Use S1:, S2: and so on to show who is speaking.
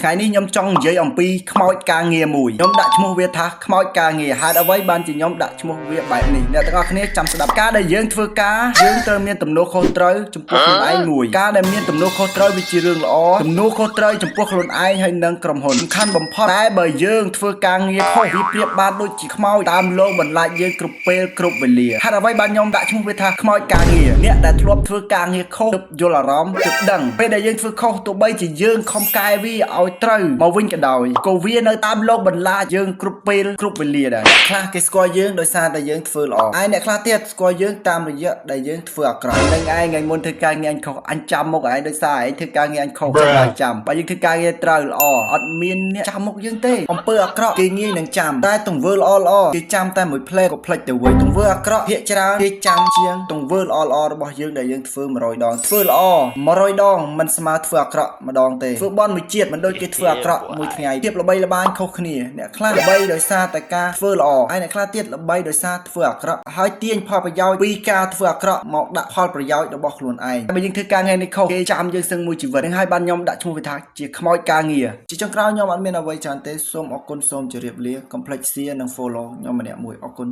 S1: ថ្ងៃនេះខ្ញុំចង់និយាយអំពីខ្មោចការងារមួយខ្ញុំដាក់ឈ្មោះវាថាខ្មោចការងារហេតុអ្វីបានជាខ្ញុំដាក់ឈ្មោះវាបែបនេះអ្នកទាំងអស់គ្នាចាំស្ដាប់ការដែលយើងធ្វើការយើងត្រូវមានទំនួលខុសត្រូវចំពោះខ្លួនឯងមួយការដែលមានទំនួលខុសត្រូវវាជារឿងល្អទំនួលខុសត្រូវចំពោះខ្លួនឯងហើយនិងក្រុមហ៊ុនសំខាន់បំផុតតែបើយើងធ្វើការងារខុសវាប្រៀបបានដូចជាខ្មោចតាមលងបន្លាចយើងគ្រប់ពេលគ្រប់វេលាហេតុអ្វីបានខ្ញុំដាក់ឈ្មោះវាថាខ្មោចការងារអ្នកដែលធ្លាប់ធ្វើការងារខុសទើបយល់អារម្មណ៍ទើបដឹងពេលដែលយើងធ្វើខុសទោះបីជាយើងខំកែវាឲ្យត្រូវមកវិញក៏ដោយក៏វានៅតាមលោកបន្លាចយើងគ្រប់ពេលគ្រប់វេលាដែរអ្នកខ្លះគេស្គាល់យើងដោយសារតែយើងធ្វើល្អហើយអ្នកខ្លះទៀតស្គាល់យើងតាមរយៈដែលយើងធ្វើអាក្រក់នឹងឯងថ្ងៃមុនធ្វើការងារអញខុសអញចាំមុខឯងដោយសារឯងធ្វើការងារអញខុសចាំអញចាំបើយើងធ្វើការងារត្រូវល្អអត់មានអ្នកចាំមុខយើងទេអំពើអាក្រក់គេងាយនឹងចាំតែទង្វើល្អល្អគេចាំតែមួយផ្លែក៏ផ្លិចទៅវិញទង្វើអាក្រក់ភាគច្រើនគេចាំជាងទង្វើល្អល្អរបស់យើងដែលយើងធ្វើ100ដងធ្វើល្អ100ដងមិនស្មើធ្វើអាក្រក់ម្ដងទេធ្វើបន់មួយជាតិមិនដូចគេធ្វើអាក្រក់មួយថ្ងៃភាពល្បីល្បាញខុសគ្នាអ្នកខ្លះល្បីដោយសារតែការធ្វើល្អហើយអ្នកខ្លះទៀតល្បីដោយសារធ្វើអាក្រក់ហើយទាញផលប្រយោជន៍ពីការធ្វើអាក្រក់មកដាក់ផលប្រយោជន៍របស់ខ្លួនឯងបើយើងធ្វើការងារនេះខុសគេចាំយើងសឹងមួយជីវិតនឹងហើយបានខ្ញុំដាក់ឈ្មោះវាថាជាខ្មោចការងារជាចុងក្រោយខ្ញុំអត់មានអ្វីច្រើនទេសូមអរគុណសូមជម្រាបលាកុំភ្លេច share និង follow ខ្ញុំម្នាក់មួយអរគុណ